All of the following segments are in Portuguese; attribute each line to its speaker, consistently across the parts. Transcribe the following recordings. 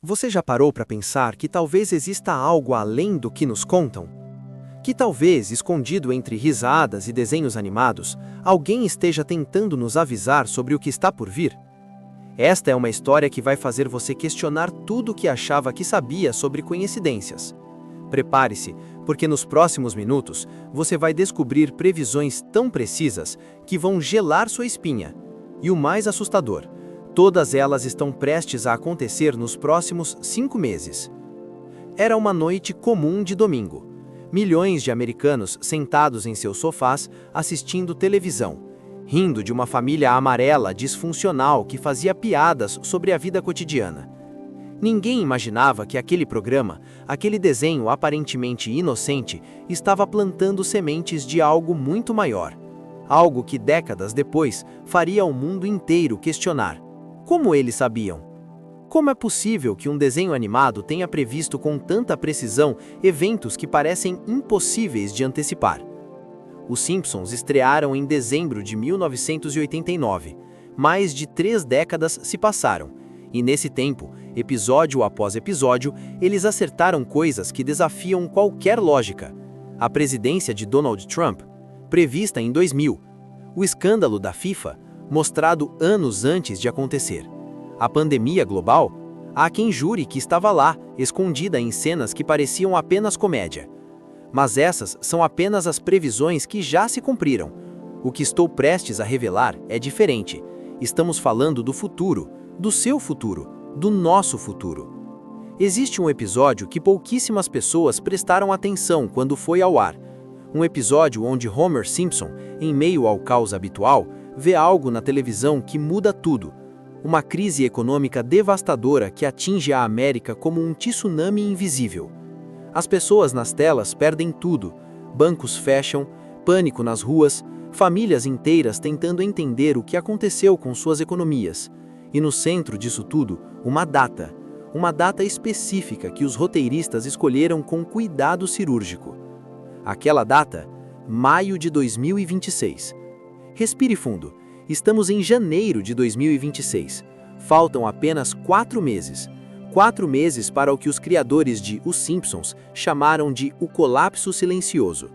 Speaker 1: Você já parou para pensar que talvez exista algo além do que nos contam? Que talvez, escondido entre risadas e desenhos animados, alguém esteja tentando nos avisar sobre o que está por vir? Esta é uma história que vai fazer você questionar tudo o que achava que sabia sobre coincidências. Prepare-se, porque nos próximos minutos você vai descobrir previsões tão precisas que vão gelar sua espinha. E o mais assustador, todas elas estão prestes a acontecer nos próximos 5 meses. Era uma noite comum de domingo. Milhões de americanos sentados em seus sofás assistindo televisão, rindo de uma família amarela disfuncional que fazia piadas sobre a vida cotidiana. Ninguém imaginava que aquele programa, aquele desenho aparentemente inocente, estava plantando sementes de algo muito maior. Algo que décadas depois faria o mundo inteiro questionar. Como eles sabiam? Como é possível que um desenho animado tenha previsto com tanta precisão eventos que parecem impossíveis de antecipar? Os Simpsons estrearam em dezembro de 1989. Mais de 3 décadas se passaram, e nesse tempo, episódio após episódio, eles acertaram coisas que desafiam qualquer lógica. A presidência de Donald Trump, prevista em 2000. O escândalo da FIFA, mostrado anos antes de acontecer. A pandemia global, há quem jure que estava lá, escondida em cenas que pareciam apenas comédia. Mas essas são apenas as previsões que já se cumpriram. O que estou prestes a revelar é diferente. Estamos falando do futuro, do seu futuro, do nosso futuro. Existe um episódio que pouquíssimas pessoas prestaram atenção quando foi ao ar. Um episódio onde Homer Simpson, em meio ao caos habitual, vê algo na televisão que muda tudo. Uma crise econômica devastadora que atinge a América como um tsunami invisível. As pessoas nas telas perdem tudo. Bancos fecham, pânico nas ruas, famílias inteiras tentando entender o que aconteceu com suas economias. E no centro disso tudo, uma data específica que os roteiristas escolheram com cuidado cirúrgico. Aquela data, maio de 2026. Respire fundo. Estamos em janeiro de 2026. Faltam apenas 4 meses. 4 meses para o que os criadores de Os Simpsons chamaram de o colapso silencioso.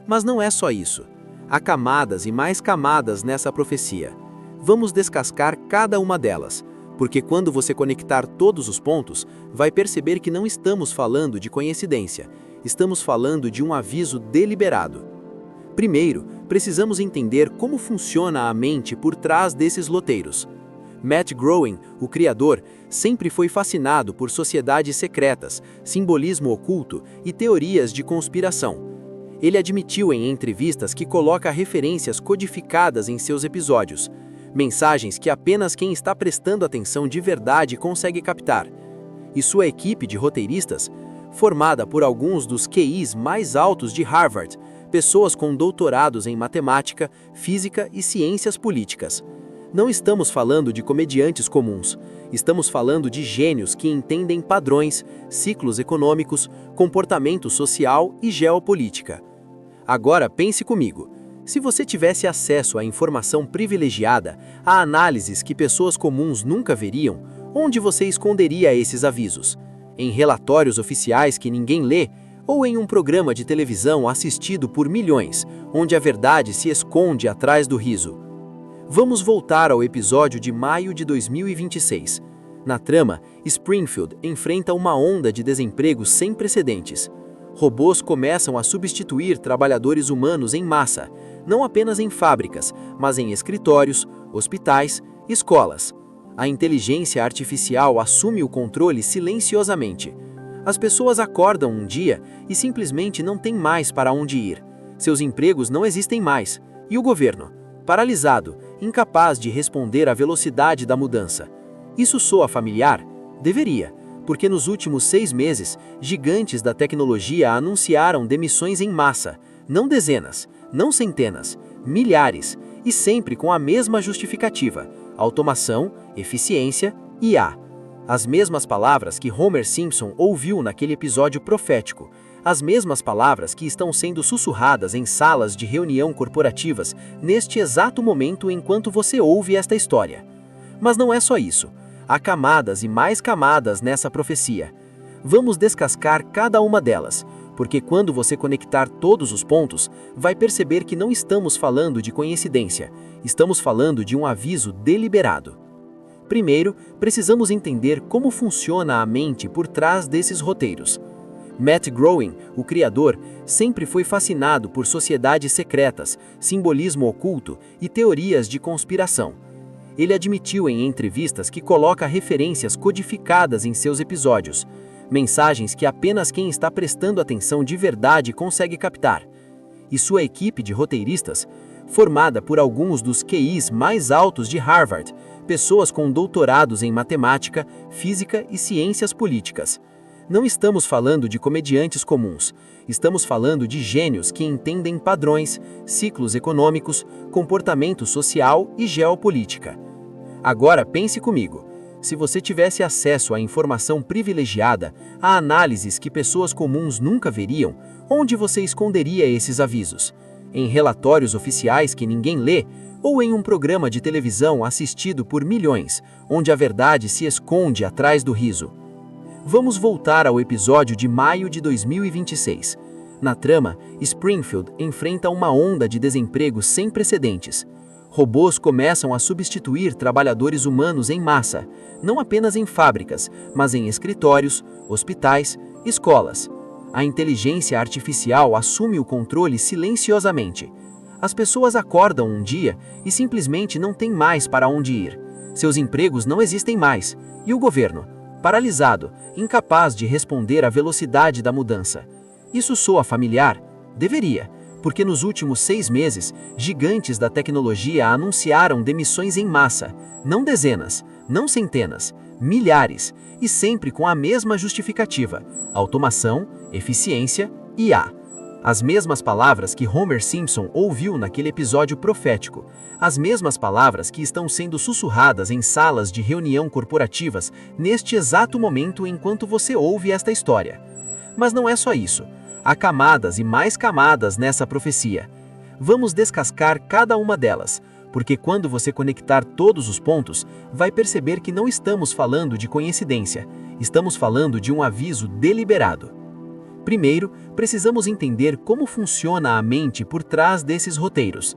Speaker 1: Mas não é só isso. Há camadas e mais camadas nessa profecia. Vamos descascar cada uma delas, porque quando você conectar todos os pontos, vai perceber que não estamos falando de coincidência. Estamos falando de um aviso deliberado. Primeiro, precisamos entender como funciona a mente por trás desses loteiros. Matt Groening, o criador, sempre foi fascinado por sociedades secretas, simbolismo oculto e teorias de conspiração. Ele admitiu em entrevistas que coloca referências codificadas em seus episódios, mensagens que apenas quem está prestando atenção de verdade consegue captar. E sua equipe de roteiristas, formada por alguns dos QIs mais altos de Harvard, pessoas com doutorados em matemática, física e ciências políticas. Não estamos falando de comediantes comuns, estamos falando de gênios que entendem padrões, ciclos econômicos, comportamento social e geopolítica. Agora pense comigo, se você tivesse acesso à informação privilegiada, a análises que pessoas comuns nunca veriam, onde você esconderia esses avisos? Em relatórios oficiais que ninguém lê, ou em um programa de televisão assistido por milhões, onde a verdade se esconde atrás do riso? Vamos voltar ao episódio de maio de 2026. Na trama, Springfield enfrenta uma onda de desemprego sem precedentes. Robôs começam a substituir trabalhadores humanos em massa, não apenas em fábricas, mas em escritórios, hospitais, escolas. A inteligência artificial assume o controle silenciosamente. As pessoas acordam um dia e simplesmente não têm mais para onde ir. Seus empregos não existem mais. E o governo? Paralisado, incapaz de responder à velocidade da mudança. Isso soa familiar? Deveria, porque nos últimos 6 meses, gigantes da tecnologia anunciaram demissões em massa, não dezenas, não centenas, milhares, e sempre com a mesma justificativa: automação, eficiência e IA. As mesmas palavras que Homer Simpson ouviu naquele episódio profético, as mesmas palavras que estão sendo sussurradas em salas de reunião corporativas neste exato momento enquanto você ouve esta história. Mas não é só isso. Há camadas e mais camadas nessa profecia. Vamos descascar cada uma delas, porque quando você conectar todos os pontos, vai perceber que não estamos falando de coincidência, estamos falando de um aviso deliberado. Primeiro, precisamos entender como funciona a mente por trás desses roteiros. Matt Groening, o criador, sempre foi fascinado por sociedades secretas, simbolismo oculto e teorias de conspiração. Ele admitiu em entrevistas que coloca referências codificadas em seus episódios, mensagens que apenas quem está prestando atenção de verdade consegue captar. E sua equipe de roteiristas, formada por alguns dos QIs mais altos de Harvard, pessoas com doutorados em matemática, física e ciências políticas. Não estamos falando de comediantes comuns, estamos falando de gênios que entendem padrões, ciclos econômicos, comportamento social e geopolítica. Agora pense comigo, se você tivesse acesso à informação privilegiada, a análises que pessoas comuns nunca veriam, onde você esconderia esses avisos? Em relatórios oficiais que ninguém lê, ou em um programa de televisão assistido por milhões, onde a verdade se esconde atrás do riso? Vamos voltar ao episódio de maio de 2026. Na trama, Springfield enfrenta uma onda de desemprego sem precedentes. Robôs começam a substituir trabalhadores humanos em massa, não apenas em fábricas, mas em escritórios, hospitais, escolas. A inteligência artificial assume o controle silenciosamente. As pessoas acordam um dia e simplesmente não têm mais para onde ir. Seus empregos não existem mais. E o governo? Paralisado, incapaz de responder à velocidade da mudança. Isso soa familiar? Deveria, porque nos últimos 6 meses, gigantes da tecnologia anunciaram demissões em massa, não dezenas, não centenas, milhares, e sempre com a mesma justificativa: automação, eficiência e IA. As mesmas palavras que Homer Simpson ouviu naquele episódio profético, as mesmas palavras que estão sendo sussurradas em salas de reunião corporativas neste exato momento enquanto você ouve esta história. Mas não é só isso. Há camadas e mais camadas nessa profecia. Vamos descascar cada uma delas, porque quando você conectar todos os pontos, vai perceber que não estamos falando de coincidência, estamos falando de um aviso deliberado. Primeiro, precisamos entender como funciona a mente por trás desses roteiros.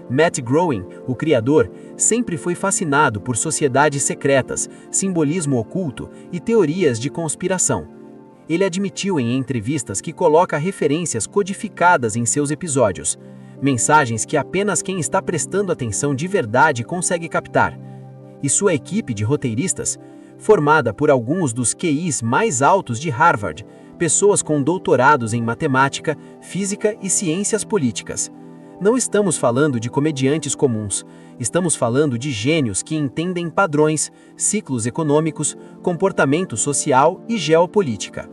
Speaker 1: Matt Groening, o criador, sempre foi fascinado por sociedades secretas, simbolismo oculto e teorias de conspiração. Ele admitiu em entrevistas que coloca referências codificadas em seus episódios, mensagens que apenas quem está prestando atenção de verdade consegue captar. E sua equipe de roteiristas, formada por alguns dos QIs mais altos de Harvard, pessoas com doutorados em matemática, física e ciências políticas. Não estamos falando de comediantes comuns, estamos falando de gênios que entendem padrões, ciclos econômicos, comportamento social e geopolítica.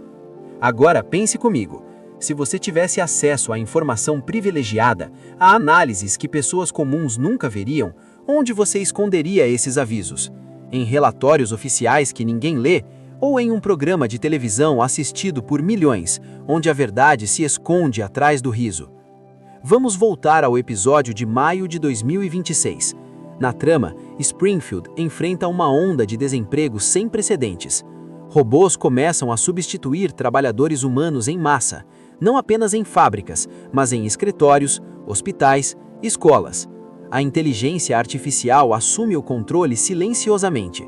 Speaker 1: Agora pense comigo, se você tivesse acesso à informação privilegiada, a análises que pessoas comuns nunca veriam, onde você esconderia esses avisos? Em relatórios oficiais que ninguém lê, ou em um programa de televisão assistido por milhões, onde a verdade se esconde atrás do riso? Vamos voltar ao episódio de maio de 2026. Na trama, Springfield enfrenta uma onda de desemprego sem precedentes. Robôs começam a substituir trabalhadores humanos em massa, não apenas em fábricas, mas em escritórios, hospitais, escolas. A inteligência artificial assume o controle silenciosamente.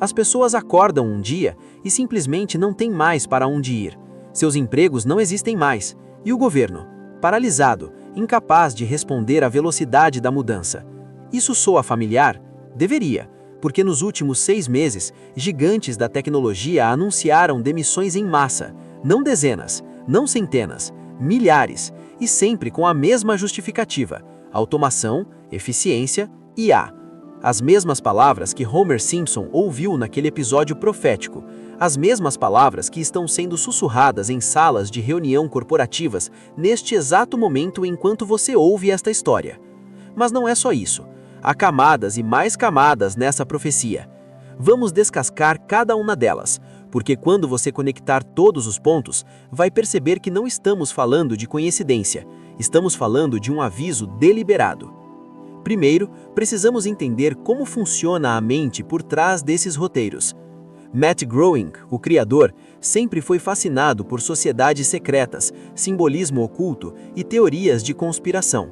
Speaker 1: As pessoas acordam um dia e simplesmente não têm mais para onde ir. Seus empregos não existem mais. E o governo? Paralisado, incapaz de responder à velocidade da mudança. Isso soa familiar? Deveria, porque nos últimos 6 meses, gigantes da tecnologia anunciaram demissões em massa, não dezenas, não centenas, milhares, e sempre com a mesma justificativa: automação, eficiência e IA. As mesmas palavras que Homer Simpson ouviu naquele episódio profético, as mesmas palavras que estão sendo sussurradas em salas de reunião corporativas neste exato momento enquanto você ouve esta história. Mas não é só isso. Há camadas e mais camadas nessa profecia. Vamos descascar cada uma delas, porque quando você conectar todos os pontos, vai perceber que não estamos falando de coincidência, estamos falando de um aviso deliberado. Primeiro, precisamos entender como funciona a mente por trás desses roteiros. Matt Groening, o criador, sempre foi fascinado por sociedades secretas, simbolismo oculto e teorias de conspiração.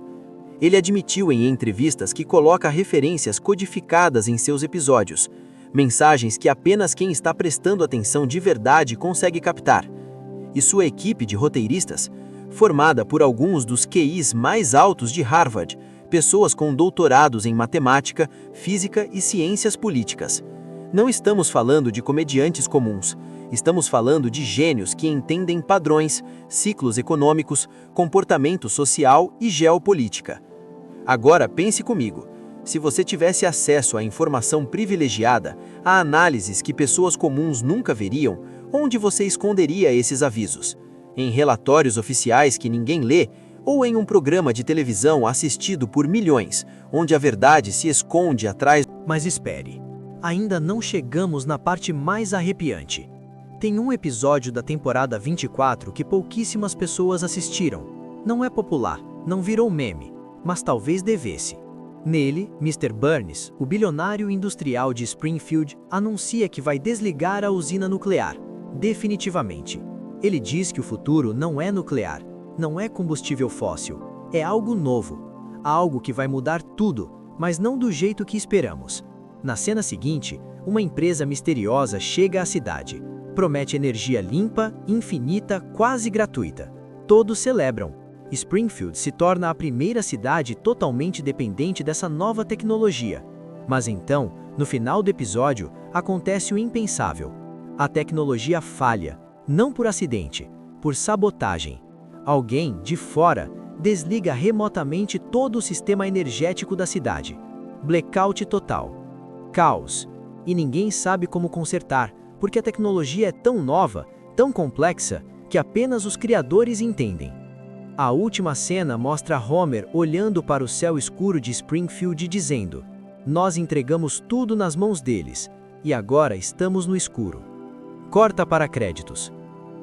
Speaker 1: Ele admitiu em entrevistas que coloca referências codificadas em seus episódios, mensagens que apenas quem está prestando atenção de verdade consegue captar. E sua equipe de roteiristas, formada por alguns dos QIs mais altos de Harvard, pessoas com doutorados em matemática, física e ciências políticas. Não estamos falando de comediantes comuns, estamos falando de gênios que entendem padrões, ciclos econômicos, comportamento social e geopolítica. Agora pense comigo, se você tivesse acesso à informação privilegiada, a análises que pessoas comuns nunca veriam, onde você esconderia esses avisos? Em relatórios oficiais que ninguém lê, ou em um programa de televisão assistido por milhões, onde a verdade se esconde atrás...
Speaker 2: Mas espere, ainda não chegamos na parte mais arrepiante. Tem um episódio da temporada 24 que pouquíssimas pessoas assistiram. Não é popular, não virou meme, mas talvez devesse. Nele, Mr. Burns, o bilionário industrial de Springfield, anuncia que vai desligar a usina nuclear, definitivamente. Ele diz que o futuro não é nuclear, não é combustível fóssil, é algo novo, algo que vai mudar tudo, mas não do jeito que esperamos. Na cena seguinte, uma empresa misteriosa chega à cidade, promete energia limpa, infinita, quase gratuita. Todos celebram. Springfield se torna a primeira cidade totalmente dependente dessa nova tecnologia. Mas então, no final do episódio, acontece o impensável. A tecnologia falha, não por acidente, por sabotagem. Alguém, de fora, desliga remotamente todo o sistema energético da cidade. Blackout total. Caos. E ninguém sabe como consertar, porque a tecnologia é tão nova, tão complexa, que apenas os criadores entendem. A última cena mostra Homer olhando para o céu escuro de Springfield e dizendo: "Nós entregamos tudo nas mãos deles, e agora estamos no escuro." Corta para créditos.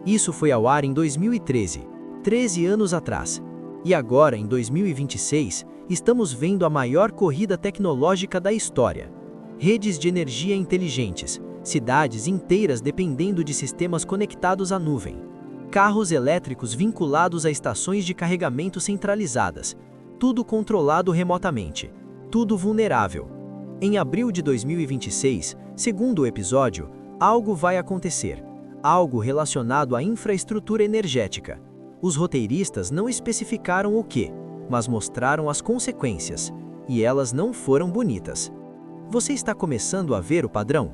Speaker 2: Isso foi ao ar em 2013, 13 anos atrás. E agora, em 2026, estamos vendo a maior corrida tecnológica da história. Redes de energia inteligentes, cidades inteiras dependendo de sistemas conectados à nuvem, carros elétricos vinculados a estações de carregamento centralizadas, tudo controlado remotamente, tudo vulnerável. Em abril de 2026, segundo o episódio, algo vai acontecer, algo relacionado à infraestrutura energética. Os roteiristas não especificaram o que, mas mostraram as consequências, e elas não foram bonitas. Você está começando a ver o padrão?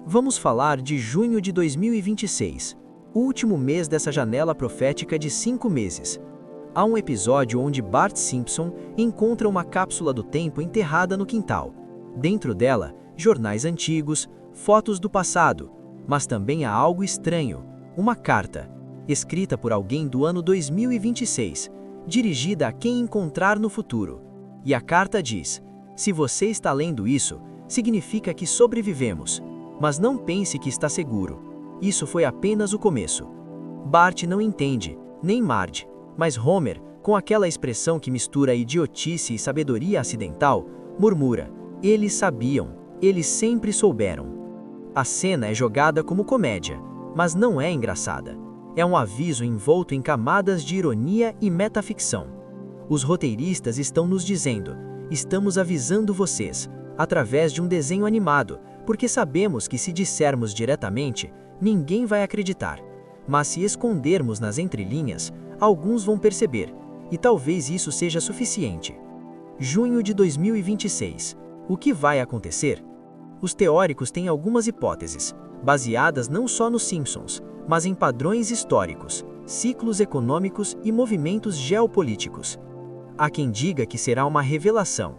Speaker 2: Vamos falar de junho de 2026, o último mês dessa janela profética de 5 meses. Há um episódio onde Bart Simpson encontra uma cápsula do tempo enterrada no quintal. Dentro dela, jornais antigos, fotos do passado, mas também há algo estranho, uma carta, escrita por alguém do ano 2026, dirigida a quem encontrar no futuro. E a carta diz: "Se você está lendo isso, significa que sobrevivemos, mas não pense que está seguro. Isso foi apenas o começo." Bart não entende, nem Marge, mas Homer, com aquela expressão que mistura idiotice e sabedoria acidental, murmura: "Eles sabiam, eles sempre souberam." A cena é jogada como comédia, mas não é engraçada. É um aviso envolto em camadas de ironia e metaficção. Os roteiristas estão nos dizendo: "Estamos avisando vocês, através de um desenho animado, porque sabemos que se dissermos diretamente, ninguém vai acreditar. Mas se escondermos nas entrelinhas, alguns vão perceber, e talvez isso seja suficiente." Junho de 2026. O que vai acontecer? Os teóricos têm algumas hipóteses, baseadas não só nos Simpsons, mas em padrões históricos, ciclos econômicos e movimentos geopolíticos. Há quem diga que será uma revelação.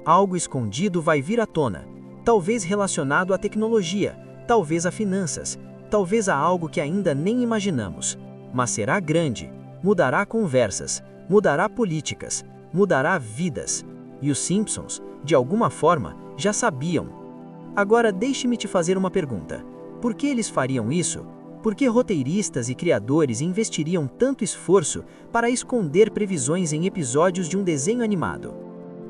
Speaker 2: Algo escondido vai vir à tona, talvez relacionado à tecnologia, talvez a finanças, talvez a algo que ainda nem imaginamos. Mas será grande, mudará conversas, mudará políticas, mudará vidas. E os Simpsons, de alguma forma, já sabiam. Agora deixe-me te fazer uma pergunta. Por que eles fariam isso? Por que roteiristas e criadores investiriam tanto esforço para esconder previsões em episódios de um desenho animado?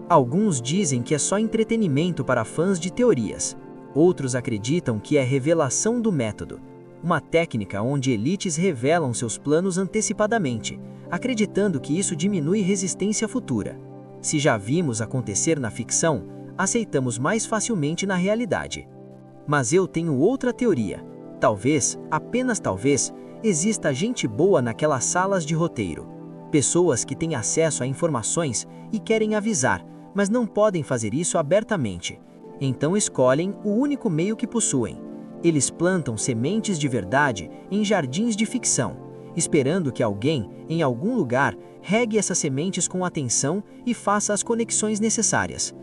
Speaker 2: Alguns dizem que é só entretenimento para fãs de teorias. Outros acreditam que é revelação do método, uma técnica onde elites revelam seus planos antecipadamente, acreditando que isso diminui resistência futura. Se já vimos acontecer na ficção, aceitamos mais facilmente na realidade. Mas eu tenho outra teoria. Talvez, apenas talvez, exista gente boa naquelas salas de roteiro. Pessoas que têm acesso a informações e querem avisar, mas não podem fazer isso abertamente. Então escolhem o único meio que possuem. Eles plantam sementes de verdade em jardins de ficção, esperando que alguém, em algum lugar, regue essas sementes com atenção e faça as conexões necessárias.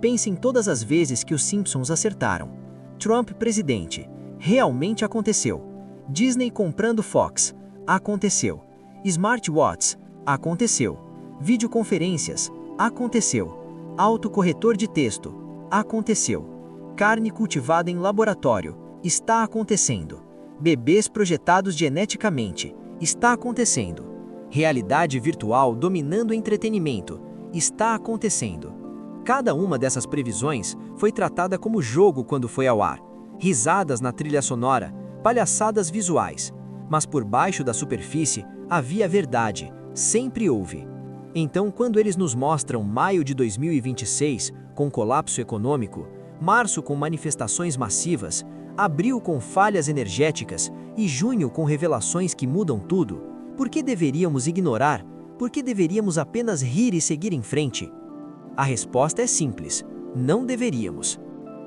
Speaker 2: Pense em todas as vezes que os Simpsons acertaram. Trump presidente. Realmente aconteceu. Disney comprando Fox. Aconteceu. Smartwatches. Aconteceu. Videoconferências. Aconteceu. Autocorretor de texto. Aconteceu. Carne cultivada em laboratório. Está acontecendo. Bebês projetados geneticamente. Está acontecendo. Realidade virtual dominando o entretenimento. Está acontecendo. Cada uma dessas previsões foi tratada como jogo quando foi ao ar. Risadas na trilha sonora, palhaçadas visuais. Mas por baixo da superfície havia verdade, sempre houve. Então, quando eles nos mostram maio de 2026 com colapso econômico, março com manifestações massivas, abril com falhas energéticas e junho com revelações que mudam tudo, por que deveríamos ignorar? Por que deveríamos apenas rir e seguir em frente? A resposta é simples: não deveríamos.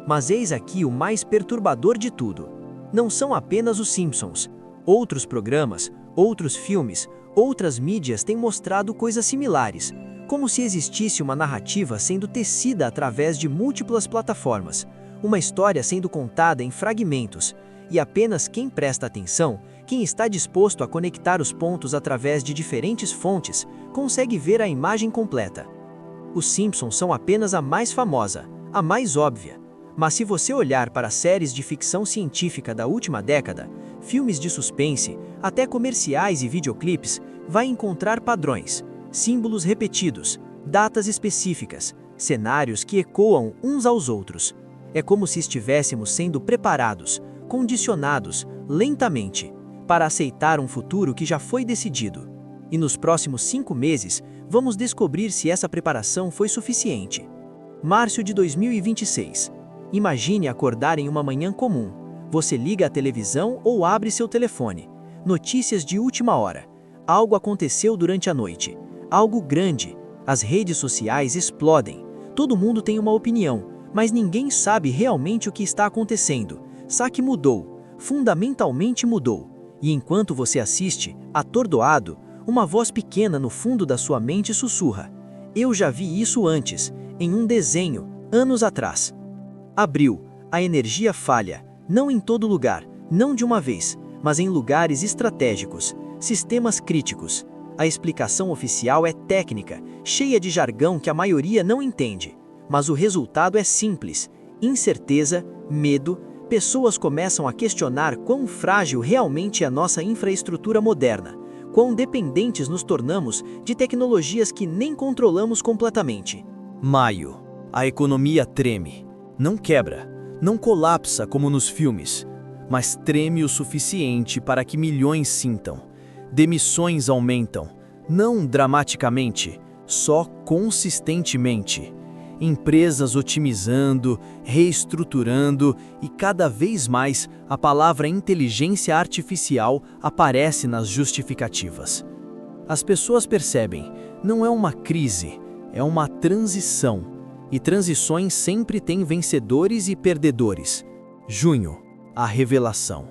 Speaker 2: Mas eis aqui o mais perturbador de tudo. Não são apenas os Simpsons. Outros programas, outros filmes, outras mídias têm mostrado coisas similares, como se existisse uma narrativa sendo tecida através de múltiplas plataformas, uma história sendo contada em fragmentos, e apenas quem presta atenção, quem está disposto a conectar os pontos através de diferentes fontes, consegue ver a imagem completa. Os Simpsons são apenas a mais famosa, a mais óbvia. Mas se você olhar para séries de ficção científica da última década, filmes de suspense, até comerciais e videoclipes, vai encontrar padrões, símbolos repetidos, datas específicas, cenários que ecoam uns aos outros. É como se estivéssemos sendo preparados, condicionados, lentamente, para aceitar um futuro que já foi decidido. E nos próximos 5 meses, vamos descobrir se essa preparação foi suficiente. Março de 2026. Imagine acordar em uma manhã comum. Você liga a televisão ou abre seu telefone. Notícias de última hora. Algo aconteceu durante a noite. Algo grande. As redes sociais explodem. Todo mundo tem uma opinião, mas ninguém sabe realmente o que está acontecendo. Saque mudou. Fundamentalmente mudou. E enquanto você assiste, atordoado, uma voz pequena no fundo da sua mente sussurra: eu já vi isso antes, em um desenho, anos atrás. Abril, a energia falha, não em todo lugar, não de uma vez, mas em lugares estratégicos, sistemas críticos. A explicação oficial é técnica, cheia de jargão que a maioria não entende. Mas o resultado é simples: incerteza, medo. Pessoas começam a questionar quão frágil realmente é a nossa infraestrutura moderna, quão dependentes nos tornamos de tecnologias que nem controlamos completamente.
Speaker 3: Maio. A economia treme. Não quebra, não colapsa como nos filmes, mas treme o suficiente para que milhões sintam. Demissões aumentam, não dramaticamente, só consistentemente. Empresas otimizando, reestruturando e cada vez mais a palavra inteligência artificial aparece nas justificativas. As pessoas percebem, não é uma crise, é uma transição. E transições sempre têm vencedores e perdedores. Junho, a revelação.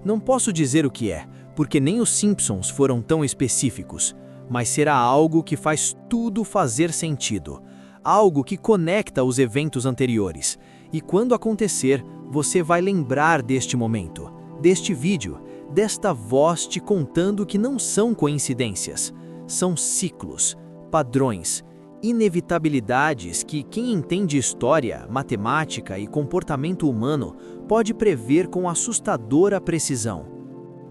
Speaker 3: Não posso dizer o que é, porque nem os Simpsons foram tão específicos, mas será algo que faz tudo fazer sentido. Algo que conecta os eventos anteriores. E quando acontecer, você vai lembrar deste momento, deste vídeo, desta voz te contando que não são coincidências. São ciclos, padrões, inevitabilidades que quem entende história, matemática e comportamento humano pode prever com assustadora precisão.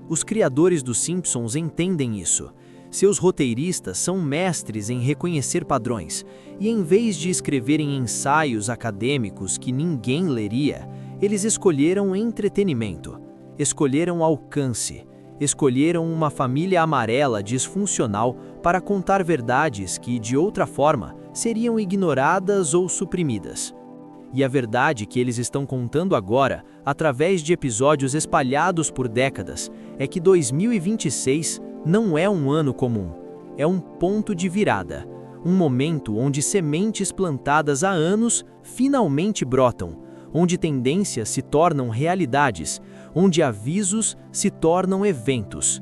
Speaker 3: Os criadores dos Simpsons entendem isso. Seus roteiristas são mestres em reconhecer padrões, e em vez de escreverem ensaios acadêmicos que ninguém leria, eles escolheram entretenimento, escolheram alcance, escolheram uma família amarela disfuncional para contar verdades que, de outra forma, seriam ignoradas ou suprimidas. E a verdade que eles estão contando agora, através de episódios espalhados por décadas, é que 2026 não é um ano comum, é um ponto de virada, um momento onde sementes plantadas há anos finalmente brotam, onde tendências se tornam realidades, onde avisos se tornam eventos.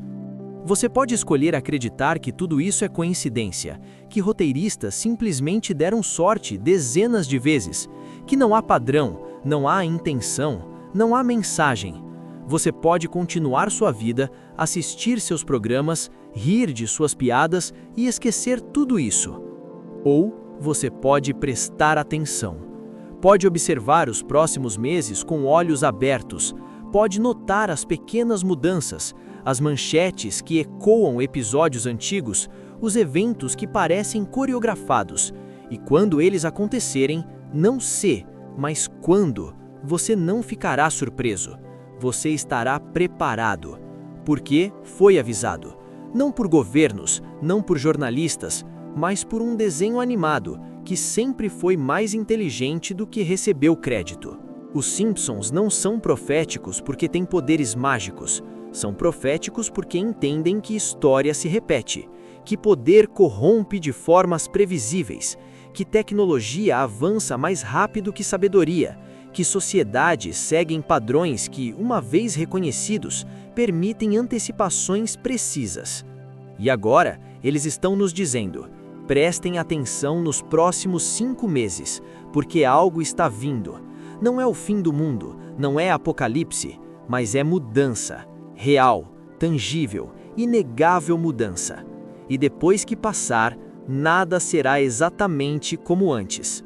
Speaker 3: Você pode escolher acreditar que tudo isso é coincidência, que roteiristas simplesmente deram sorte dezenas de vezes, que não há padrão, não há intenção, não há mensagem. Você pode continuar sua vida, assistir seus programas, rir de suas piadas e esquecer tudo isso. Ou você pode prestar atenção. Pode observar os próximos meses com olhos abertos, pode notar as pequenas mudanças, as manchetes que ecoam episódios antigos, os eventos que parecem coreografados, e quando eles acontecerem, não se, mas quando, você não ficará surpreso. Você estará preparado, porque foi avisado, não por governos, não por jornalistas, mas por um desenho animado que sempre foi mais inteligente do que recebeu crédito. Os Simpsons não são proféticos porque têm poderes mágicos, são proféticos porque entendem que história se repete, que poder corrompe de formas previsíveis, que tecnologia avança mais rápido que sabedoria, que sociedades seguem padrões que, uma vez reconhecidos, permitem antecipações precisas. E agora, eles estão nos dizendo: prestem atenção nos próximos 5 meses, porque algo está vindo. Não é o fim do mundo, não é apocalipse, mas é mudança, real, tangível, inegável mudança. E depois que passar, nada será exatamente como antes.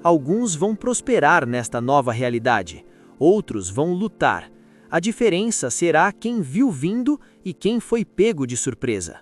Speaker 3: Alguns vão prosperar nesta nova realidade, outros vão lutar. A diferença será quem viu vindo e quem foi pego de surpresa.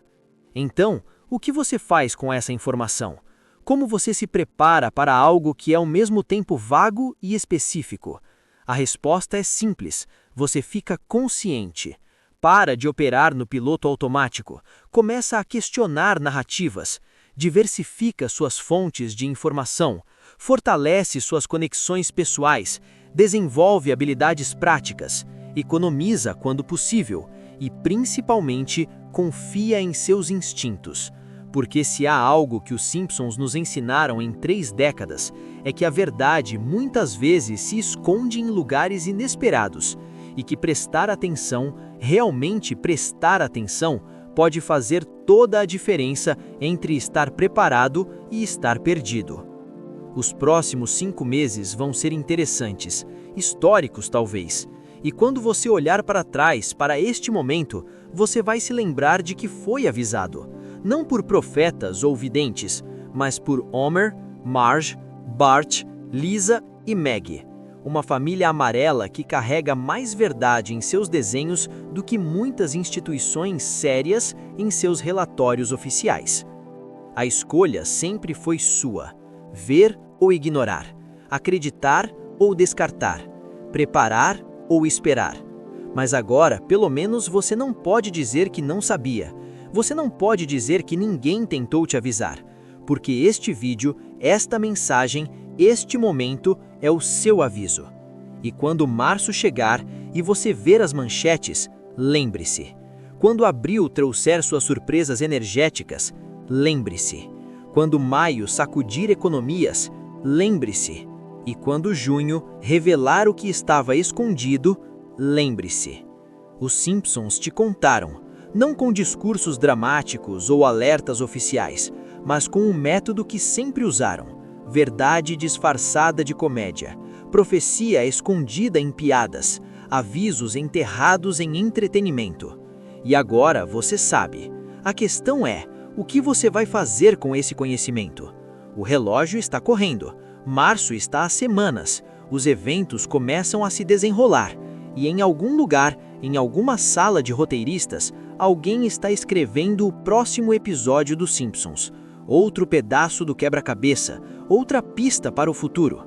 Speaker 3: Então, o que você faz com essa informação? Como você se prepara para algo que é ao mesmo tempo vago e específico? A resposta é simples: você fica consciente. Para de operar no piloto automático, começa a questionar narrativas, diversifica suas fontes de informação, fortalece suas conexões pessoais, desenvolve habilidades práticas, economiza quando possível e, principalmente, confia em seus instintos. Porque se há algo que os Simpsons nos ensinaram em 3 décadas, é que a verdade muitas vezes se esconde em lugares inesperados e que prestar atenção, realmente prestar atenção, pode fazer toda a diferença entre estar preparado e estar perdido. Os próximos 5 meses vão ser interessantes, históricos talvez, e quando você olhar para trás, para este momento, você vai se lembrar de que foi avisado, não por profetas ou videntes, mas por Homer, Marge, Bart, Lisa e Maggie. Uma família amarela que carrega mais verdade em seus desenhos do que muitas instituições sérias em seus relatórios oficiais. A escolha sempre foi sua: ver ou ignorar, acreditar ou descartar, preparar ou esperar. Mas agora, pelo menos, você não pode dizer que não sabia. Você não pode dizer que ninguém tentou te avisar, porque este vídeo, esta mensagem, este momento é o seu aviso. E quando março chegar e você ver as manchetes, lembre-se. Quando abril trouxer suas surpresas energéticas, lembre-se. Quando maio sacudir economias, lembre-se. E quando junho revelar o que estava escondido, lembre-se. Os Simpsons te contaram, não com discursos dramáticos ou alertas oficiais, mas com um método que sempre usaram: verdade disfarçada de comédia, profecia escondida em piadas, avisos enterrados em entretenimento. E agora você sabe. A questão é, o que você vai fazer com esse conhecimento? O relógio está correndo, março está há semanas, os eventos começam a se desenrolar, e em algum lugar, em alguma sala de roteiristas,
Speaker 2: alguém está escrevendo o próximo episódio dos Simpsons, outro pedaço do quebra-cabeça, outra pista para o futuro.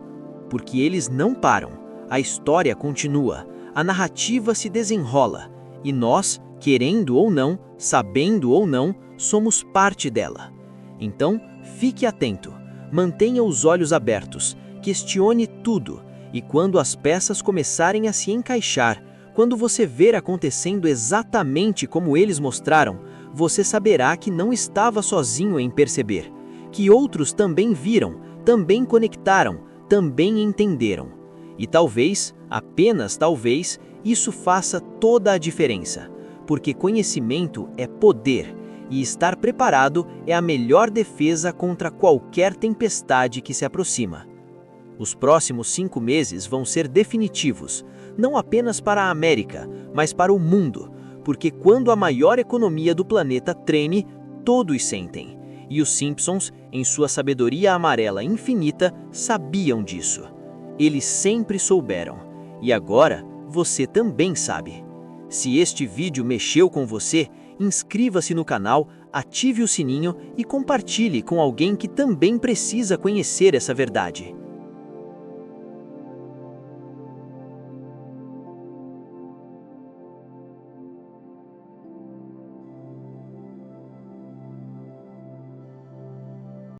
Speaker 2: Porque eles não param, a história continua, a narrativa se desenrola, e nós, querendo ou não, sabendo ou não, somos parte dela. Então, fique atento, mantenha os olhos abertos, questione tudo, e quando as peças começarem a se encaixar, quando você ver acontecendo exatamente como eles mostraram, você saberá que não estava sozinho em perceber, que outros também viram, também conectaram, também entenderam. E talvez, apenas talvez, isso faça toda a diferença, porque conhecimento é poder, e estar preparado é a melhor defesa contra qualquer tempestade que se aproxima. Os próximos 5 meses vão ser definitivos, não apenas para a América, mas para o mundo, porque quando a maior economia do planeta treme, todos sentem. E os Simpsons, em sua sabedoria amarela infinita, sabiam disso. Eles sempre souberam. E agora, você também sabe. Se este vídeo mexeu com você, inscreva-se no canal, ative o sininho e compartilhe com alguém que também precisa conhecer essa verdade.